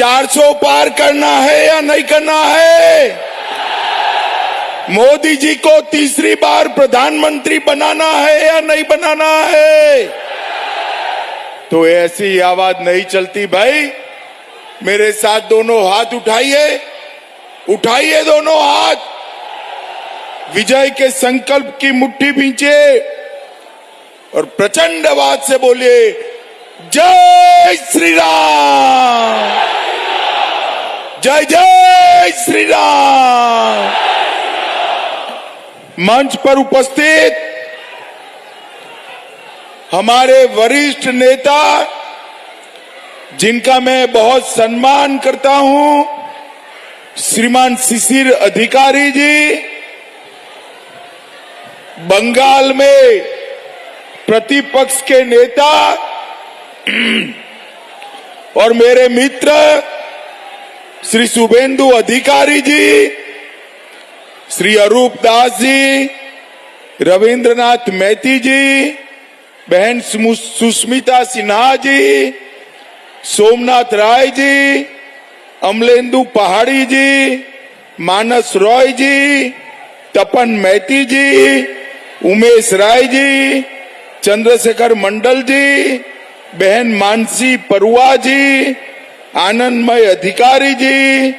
400 पार करना है या नहीं करना है? मोदी जी को तीसरी बार प्रधानमंत्री बनाना है या नहीं बनाना है? तो ऐसी आवाज नहीं चलती भाई। मेरे साथ दोनों हाथ उठाइए, उठाइए दोनों हाथ, विजय के संकल्प की मुट्ठी भींचिए और प्रचंड आवाज से बोलिए, जय श्री राम, जय जय श्री राम। मंच पर उपस्थित हमारे वरिष्ठ नेता, जिनका मैं बहुत सम्मान करता हूं, श्रीमान शिशिर अधिकारी जी, बंगाल में प्रतिपक्ष के नेता और मेरे मित्र श्री शुभेंदु अधिकारी जी, श्री अरूप दास जी, रविंद्रनाथ मैती जी, बहन सुष्मिता सिन्हा जी, सोमनाथ राय जी, अमलेंदु पहाड़ी जी, मानस रॉय जी, तपन मैती जी, उमेश राय जी, चंद्रशेखर मंडल जी, बहन मानसी परुआ जी, आनंदमय अधिकारी जी,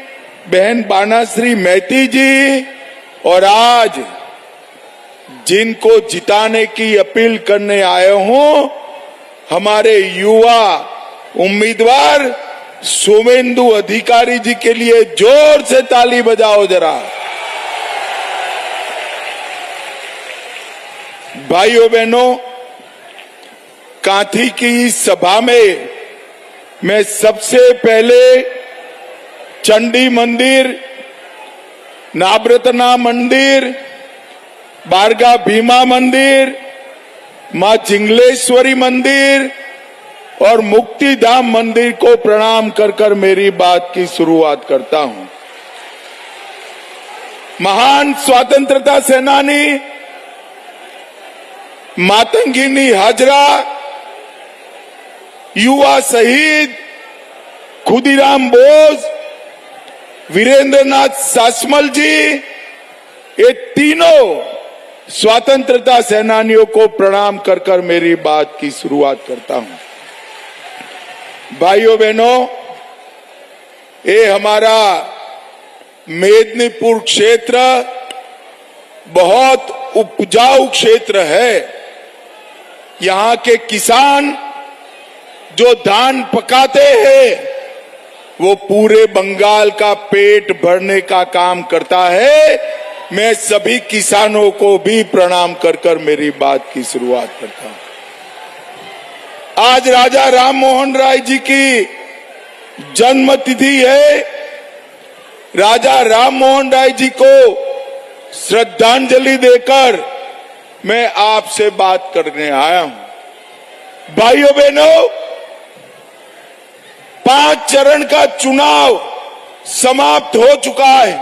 बहन बानाश्री मैती जी, और आज जिनको जिताने की अपील करने आए हूं, हमारे युवा उम्मीदवार शुभेंदु अधिकारी जी के लिए जोर से ताली बजाओ जरा। भाइयों बहनों, कांथी की इस सभा में मैं सबसे पहले चंडी मंदिर, नाब्रतना मंदिर, बारगा भीमा मंदिर, मां चिंगलेश्वरी मंदिर और मुक्तिधाम मंदिर को प्रणाम कर कर मेरी बात की शुरुआत करता हूं। महान स्वतंत्रता सेनानी मातंगिनी हाजरा, युवा शहीद खुदीराम बोस, वीरेंद्रनाथ शासमल जी, ये तीनों स्वतंत्रता सेनानियों को प्रणाम कर कर मेरी बात की शुरुआत करता हूं। भाइयों बहनों, ये हमारा मेदिनीपुर क्षेत्र बहुत उपजाऊ क्षेत्र है। यहाँ के किसान जो धान पकाते हैं, वो पूरे बंगाल का पेट भरने का काम करता है। मैं सभी किसानों को भी प्रणाम कर कर मेरी बात की शुरुआत करता हूं। आज राजा राम मोहन राय जी की जन्म तिथि है। राजा राम मोहन राय जी को श्रद्धांजलि देकर मैं आपसे बात करने आया हूं। भाइयों बहनों, 5 चरण का चुनाव समाप्त हो चुका है।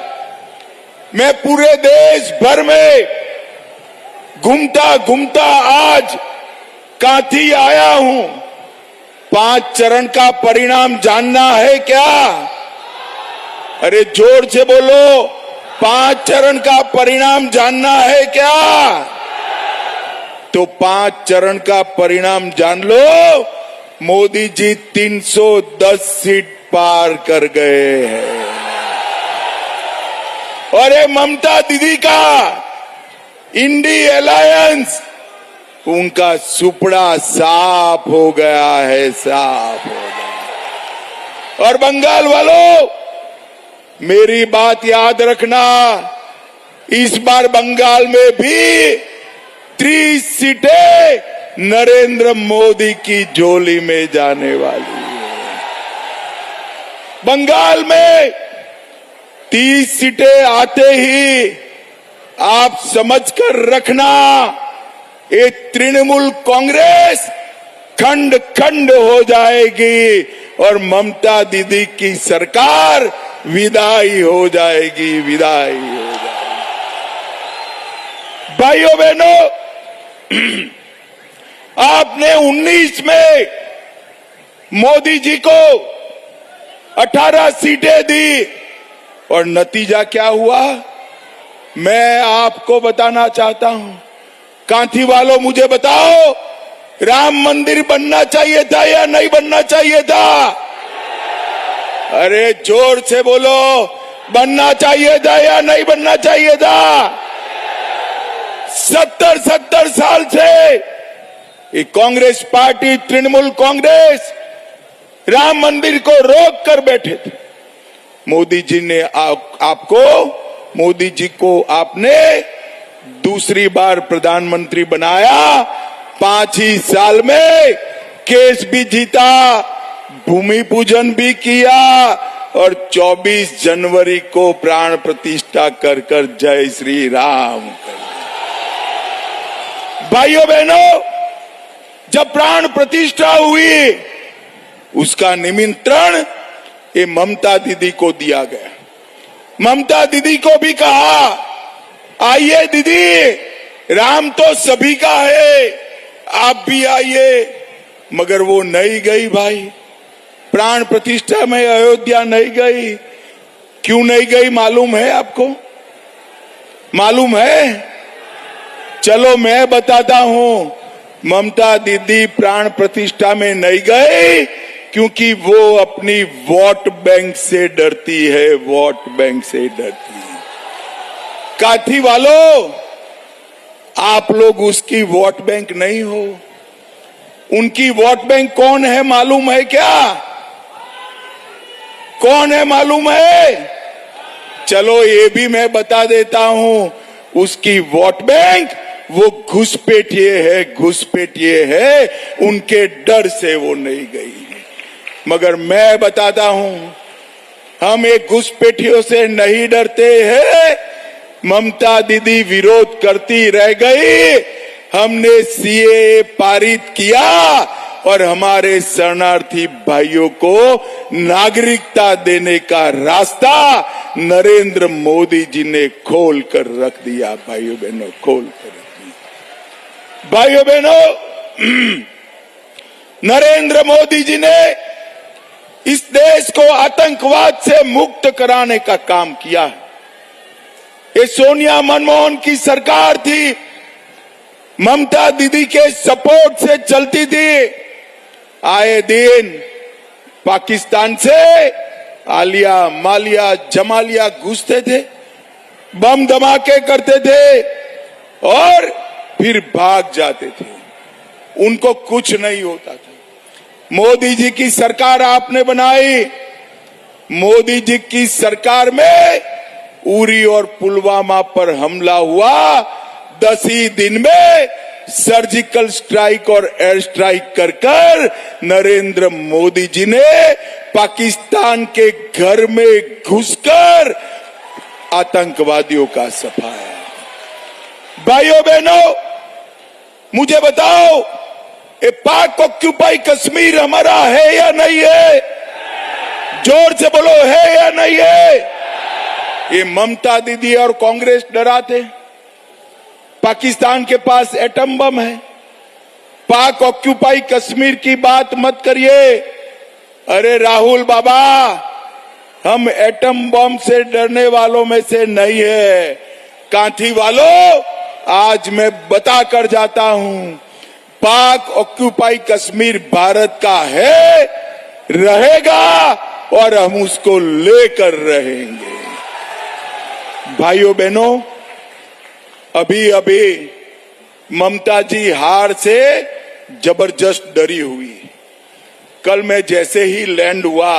मैं पूरे देश भर में घूमता घूमता आज कांथी आया हूं। 5 चरण का परिणाम जानना है क्या? अरे जोर से बोलो, 5 चरण का परिणाम जानना है क्या? तो 5 चरण का परिणाम जान लो। मोदी जी 310 सीट पार कर गए हैं और ये ममता दीदी का इंडी अलायंस, उनका सुपड़ा साफ हो गया है, साफ हो गया। और बंगाल वालों, मेरी बात याद रखना, इस बार बंगाल में भी 30 सीटें नरेंद्र मोदी की झोली में जाने वाली है। बंगाल में 30 सीटें आते ही आप समझकर रखना, ये तृणमूल कांग्रेस खंड खंड हो जाएगी और ममता दीदी की सरकार विदाई हो जाएगी, विदाई हो जाएगी। भाइयों बहनों, आपने 19 में मोदी जी को 18 सीटें दी और नतीजा क्या हुआ मैं आपको बताना चाहता हूं। कांथी वालों मुझे बताओ, राम मंदिर बनना चाहिए था या नहीं बनना चाहिए था? अरे जोर से बोलो, बनना चाहिए था या नहीं बनना चाहिए था? 70 साल से ये कांग्रेस पार्टी, तृणमूल कांग्रेस राम मंदिर को रोक कर बैठे थे। मोदी जी ने मोदी जी को आपने दूसरी बार प्रधानमंत्री बनाया। 5 ही साल में केस भी जीता, भूमि पूजन भी किया और 24 जनवरी को प्राण प्रतिष्ठा कर जय श्री राम कर। भाइयों बहनों, जब प्राण प्रतिष्ठा हुई उसका निमंत्रण ये ममता दीदी को दिया गया। ममता दीदी को भी कहा आइए दीदी, राम तो सभी का है, आप भी आइए, मगर वो नहीं गई भाई। प्राण प्रतिष्ठा में अयोध्या नहीं गई। क्यों नहीं गई मालूम है आपको? मालूम है? चलो मैं बताता हूं। ममता दीदी प्राण प्रतिष्ठा में नहीं गई क्योंकि वो अपनी वोट बैंक से डरती है, वोट बैंक से डरती है। काथी वालों, आप लोग उसकी वोट बैंक नहीं हो। उनकी वोट बैंक कौन है मालूम है क्या? कौन है मालूम है? चलो ये भी मैं बता देता हूं। उसकी वोट बैंक वो घुसपैठिए है, घुसपैठिए है, उनके डर से वो नहीं गई। मगर मैं बताता हूं, हम एक घुसपैठियों से नहीं डरते हैं। ममता दीदी विरोध करती रह गई, हमने सीएए पारित किया और हमारे शरणार्थी भाइयों को नागरिकता देने का रास्ता नरेंद्र मोदी जी ने खोल कर रख दिया। भाइयों बहनों, खोल कर रख दिया। भाइयों बहनों, नरेंद्र मोदी जी ने इस देश को आतंकवाद से मुक्त कराने का काम किया है। ये सोनिया मनमोहन की सरकार थी, ममता दीदी के सपोर्ट से चलती थी। आए दिन पाकिस्तान से आलिया, मालिया, जमालिया घुसते थे, बम धमाके करते थे और फिर भाग जाते थे। उनको कुछ नहीं होता था। मोदी जी की सरकार आपने बनाई। मोदी जी की सरकार में उरी और पुलवामा पर हमला हुआ। 10 ही दिन में सर्जिकल स्ट्राइक और एयर स्ट्राइक कर नरेंद्र मोदी जी ने पाकिस्तान के घर में घुसकर आतंकवादियों का सफाया। भाइयों बहनों, मुझे बताओ, ये पाक ऑक्यूपाई कश्मीर हमारा है या नहीं है? जोर से बोलो, है या नहीं है? ये ममता दीदी और कांग्रेस डराते। पाकिस्तान के पास एटम बम है। पाक ऑक्यूपाई कश्मीर की बात मत करिए। अरे राहुल बाबा, हम एटम बम से डरने वालों में से नहीं है। कांथी वालों, आज मैं बता कर जाता हूं, पाक ऑक्यूपाई कश्मीर भारत का है, रहेगा और हम उसको लेकर रहेंगे। भाइयों बहनों, अभी अभी ममता जी हार से जबरदस्त डरी हुई। कल मैं जैसे ही लैंड हुआ,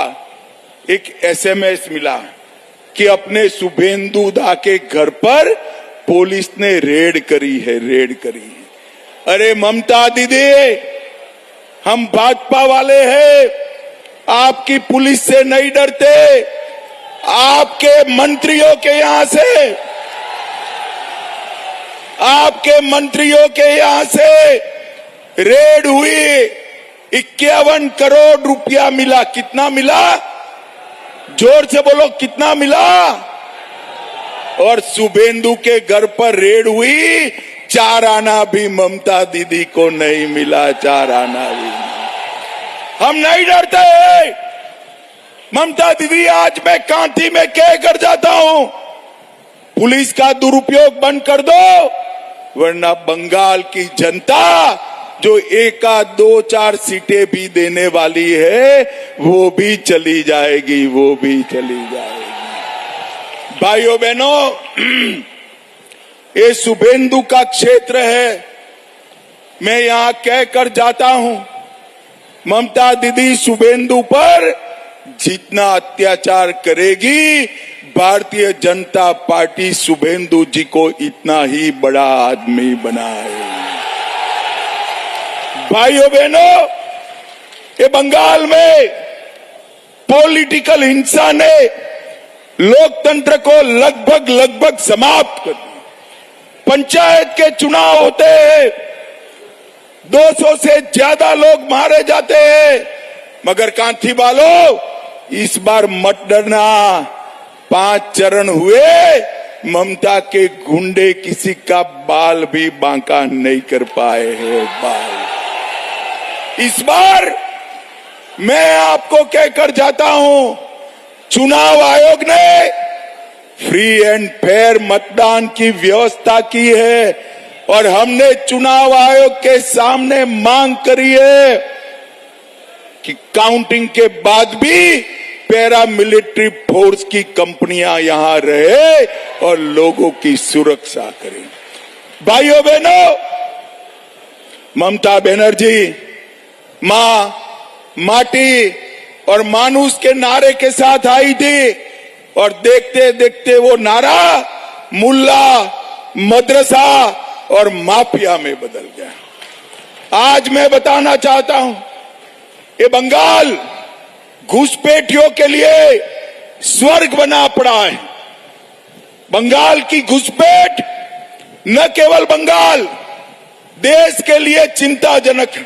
एक एसएमएस मिला कि अपने शुभेंदु दा के घर पर पुलिस ने रेड करी है, रेड करी है। अरे ममता दीदी, हम भाजपा वाले हैं, आपकी पुलिस से नहीं डरते। आपके मंत्रियों के यहां से, आपके मंत्रियों के यहां से रेड हुई। 51 करोड़ रुपया मिला। कितना मिला? जोर से बोलो, कितना मिला? और शुभेंदु के घर पर रेड हुई, 4 आना भी ममता दीदी को नहीं मिला। 4 आना भी। हम नहीं डरते। ममता दीदी, आज मैं कांठी में कह कर जाता हूं, पुलिस का दुरुपयोग बंद कर दो, वरना बंगाल की जनता जो एक आध दो चार सीटें भी देने वाली है वो भी चली जाएगी, वो भी चली जाएगी। भाइयों बहनों, ये शुभेंदु का क्षेत्र है। मैं यहां कहकर जाता हूं, ममता दीदी शुभेंदु पर जितना अत्याचार करेगी, भारतीय जनता पार्टी शुभेंदु जी को इतना ही बड़ा आदमी बनाए। भाइयों बहनों, ये बंगाल में पॉलिटिकल हिंसा ने लोकतंत्र को लगभग समाप्त कर दिया। पंचायत के चुनाव होते हैं, 200 से ज्यादा लोग मारे जाते हैं, मगर कांठी वालों, इस बार मत डरना, 5 चरण हुए, ममता के गुंडे किसी का बाल भी बांका नहीं कर पाए हैं। बाल इस बार मैं आपको कहकर जाता हूं, चुनाव आयोग ने फ्री एंड फेयर मतदान की व्यवस्था की है और हमने चुनाव आयोग के सामने मांग करी है कि काउंटिंग के बाद भी पैरामिलिट्री फोर्स की कंपनियां यहां रहे और लोगों की सुरक्षा करें। भाइयों बहनों, ममता बनर्जी मां, माटी और मानुष के नारे के साथ आई थी और देखते देखते वो नारा मुल्ला, मदरसा और माफिया में बदल गया। आज मैं बताना चाहता हूं, ये बंगाल घुसपैठियों के लिए स्वर्ग बना पड़ा है। बंगाल की घुसपैठ न केवल बंगाल, देश के लिए चिंताजनक है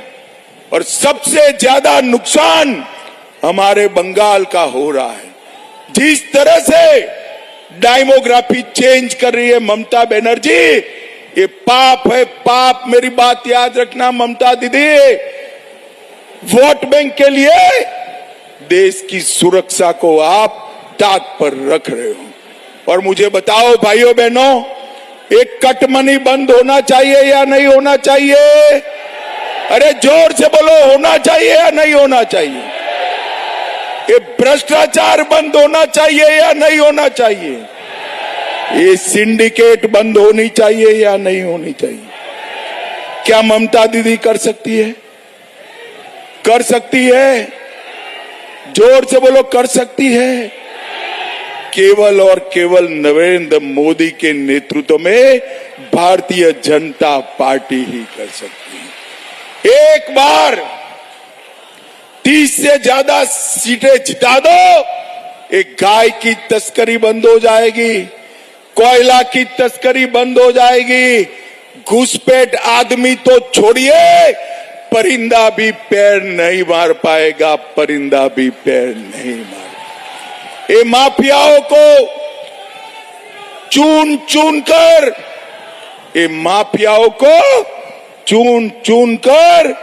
और सबसे ज्यादा नुकसान हमारे बंगाल का हो रहा है। जिस तरह से डेमोग्राफी चेंज कर रही है ममता बनर्जी, ये पाप है, पाप। मेरी बात याद रखना ममता दीदी, वोट बैंक के लिए देश की सुरक्षा को आप ताक पर रख रहे हो। और मुझे बताओ भाइयों बहनों, एक कटमनी बंद होना चाहिए या नहीं होना चाहिए? अरे जोर से बोलो, होना चाहिए या नहीं होना चाहिए? ये भ्रष्टाचार बंद होना चाहिए या नहीं होना चाहिए? ये सिंडिकेट बंद होनी चाहिए या नहीं होनी चाहिए? क्या ममता दीदी कर सकती है? कर सकती है? जोर से बोलो, कर सकती है? केवल और केवल नरेंद्र मोदी के नेतृत्व में भारतीय जनता पार्टी ही कर सकती है। एक बार 30 से ज्यादा सीटें जिता दो, एक गाय की तस्करी बंद हो जाएगी, कोयला की तस्करी बंद हो जाएगी, घुसपैठ आदमी तो छोड़िए, परिंदा भी पैर नहीं मार पाएगा, परिंदा भी पैर नहीं मार। ये माफियाओं को चून चून कर, ये माफियाओं को चून चून कर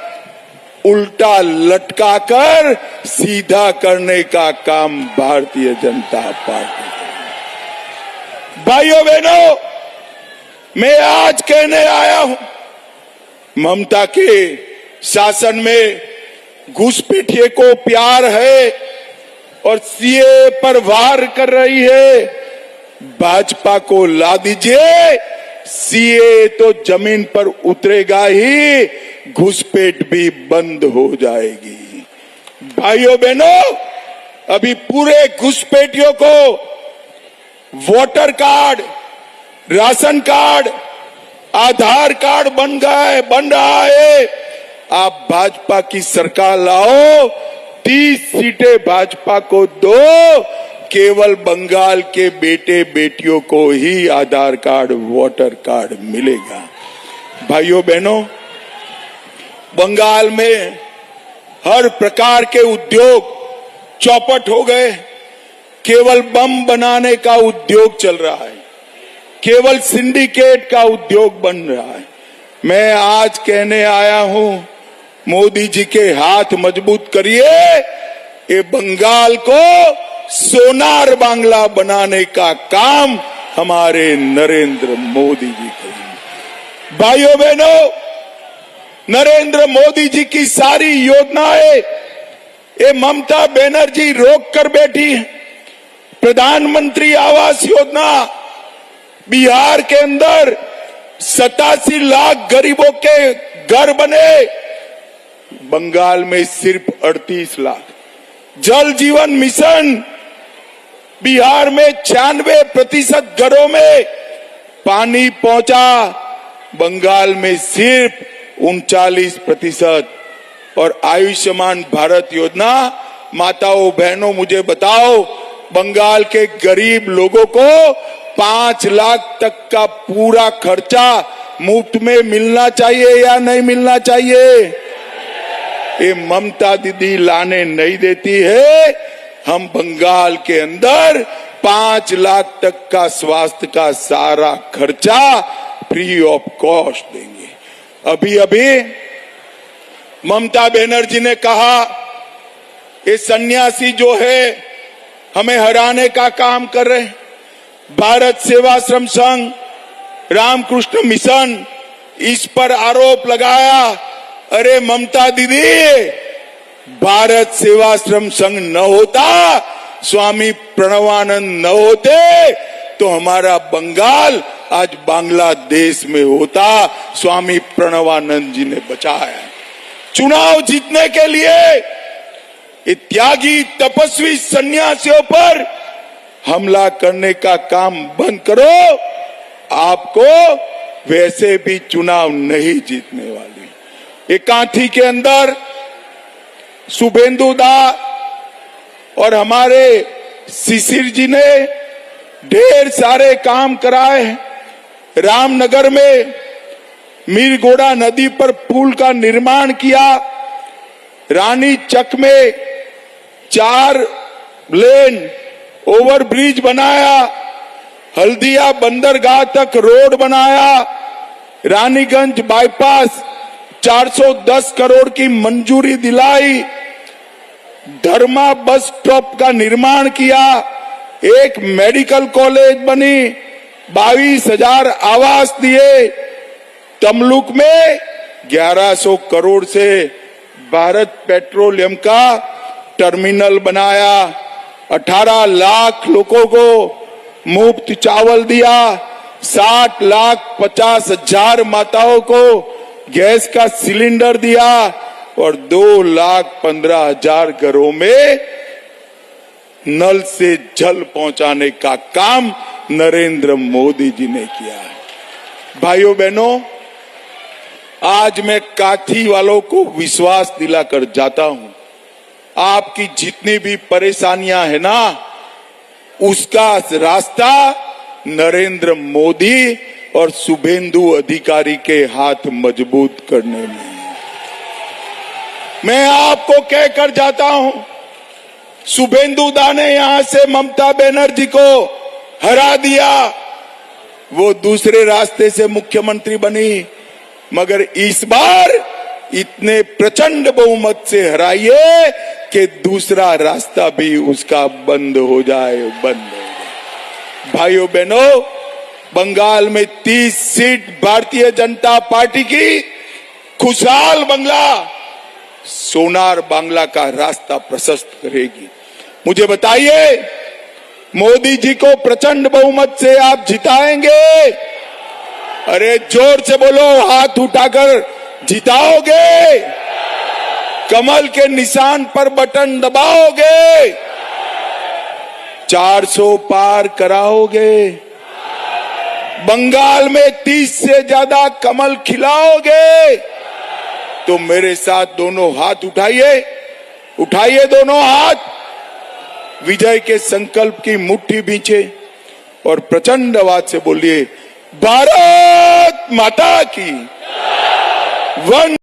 उल्टा लटका कर सीधा करने का काम भारतीय जनता पार्टी करेगी। भाइयों बहनों, मैं आज कहने आया हूं, ममता के शासन में घुसपैठिए को प्यार है और सीए पर वार कर रही है। भाजपा को ला दीजिए, सीए तो जमीन पर उतरेगा ही, घुसपैठ भी बंद हो जाएगी। भाइयों बहनों, अभी पूरे घुसपैठियों को वोटर कार्ड, राशन कार्ड, आधार कार्ड बन रहा है। आप भाजपा की सरकार लाओ, 30 सीटें भाजपा को दो, केवल बंगाल के बेटे बेटियों को ही आधार कार्ड, वोटर कार्ड मिलेगा। भाइयों बहनों, बंगाल में हर प्रकार के उद्योग चौपट हो गए। केवल बम बनाने का उद्योग चल रहा है, केवल सिंडिकेट का उद्योग बन रहा है। मैं आज कहने आया हूं, मोदी जी के हाथ मजबूत करिए ये बंगाल को सोनार बांग्ला बनाने का काम हमारे नरेंद्र मोदी जी करेंगे। भाइयों बहनों, नरेंद्र मोदी जी की सारी योजनाएं ये ममता बनर्जी रोक कर बैठी है। प्रधानमंत्री आवास योजना, बिहार के अंदर 87 लाख गरीबों के घर बने, बंगाल में सिर्फ 38 लाख। जल जीवन मिशन, बिहार में 96% घरों में पानी पहुंचा, बंगाल में सिर्फ 39%। और आयुष्मान भारत योजना, माताओं बहनों मुझे बताओ, बंगाल के गरीब लोगों को 5 लाख तक का पूरा खर्चा मुफ्त में मिलना चाहिए या नहीं मिलना चाहिए? ये ममता दीदी लाने नहीं देती है। हम बंगाल के अंदर 5 लाख तक का स्वास्थ्य का सारा खर्चा फ्री ऑफ कॉस्ट देंगे। अभी अभी ममता बनर्जी ने कहा ये सन्यासी जो है हमें हराने का काम कर रहे हैं। भारत सेवाश्रम संघ, रामकृष्ण मिशन, इस पर आरोप लगाया, अरे ममता दीदी, भारत सेवाश्रम संघ न होता, स्वामी प्रणवानंद न होते तो हमारा बंगाल आज बांग्लादेश में होता। स्वामी प्रणवानंद जी ने बचाया। चुनाव जीतने के लिए ये त्यागी तपस्वी सन्यासियों पर हमला करने का काम बंद करो। आपको वैसे भी चुनाव नहीं जीतने वाली। ये कांठी के अंदर शुभेंदु दा और हमारे शिशिर जी ने ढेर सारे काम कराए। रामनगर में मीरगोड़ा नदी पर पुल का निर्माण किया, रानी चक में 4 लेन ओवरब्रिज बनाया, हल्दिया बंदरगाह तक रोड बनाया, रानीगंज बाईपास 410 करोड़ की मंजूरी दिलाई, धर्मा बस स्टॉप का निर्माण किया, एक मेडिकल कॉलेज बनी, 22,000 आवास दिए, तमलुक में 1100 करोड़ से भारत पेट्रोलियम का टर्मिनल बनाया, 18 लाख लोगों को मुफ्त चावल दिया, 60,50,000 माताओं को गैस का सिलेंडर दिया और 2,15,000 घरों में नल से जल पहुंचाने का काम नरेंद्र मोदी जी ने किया है। भाइयों बहनों, आज मैं काठी वालों को विश्वास दिलाकर जाता हूं, आपकी जितनी भी परेशानियां है ना, उसका रास्ता नरेंद्र मोदी और शुभेंदु अधिकारी के हाथ मजबूत करने में है। मैं आपको कहकर जाता हूं, शुभेंदु दा ने यहां से ममता बनर्जी को हरा दिया, वो दूसरे रास्ते से मुख्यमंत्री बनी, मगर इस बार इतने प्रचंड बहुमत से हराइए कि दूसरा रास्ता भी उसका बंद हो जाए, बंद हो जाए। भाइयों बहनों, बंगाल में 30 सीट भारतीय जनता पार्टी की खुशहाल बंगला, सोनार बांग्ला का रास्ता प्रशस्त करेगी। मुझे बताइए, मोदी जी को प्रचंड बहुमत से आप जिताएंगे? अरे जोर से बोलो, हाथ उठाकर जिताओगे? कमल के निशान पर बटन दबाओगे? 400 पार कराओगे? बंगाल में 30 से ज्यादा कमल खिलाओगे? तो मेरे साथ दोनों हाथ उठाइए, उठाइए दोनों हाथ, विजय के संकल्प की मुट्ठी भींचे और प्रचंड आवाज से बोलिए, भारत माता की वंदे।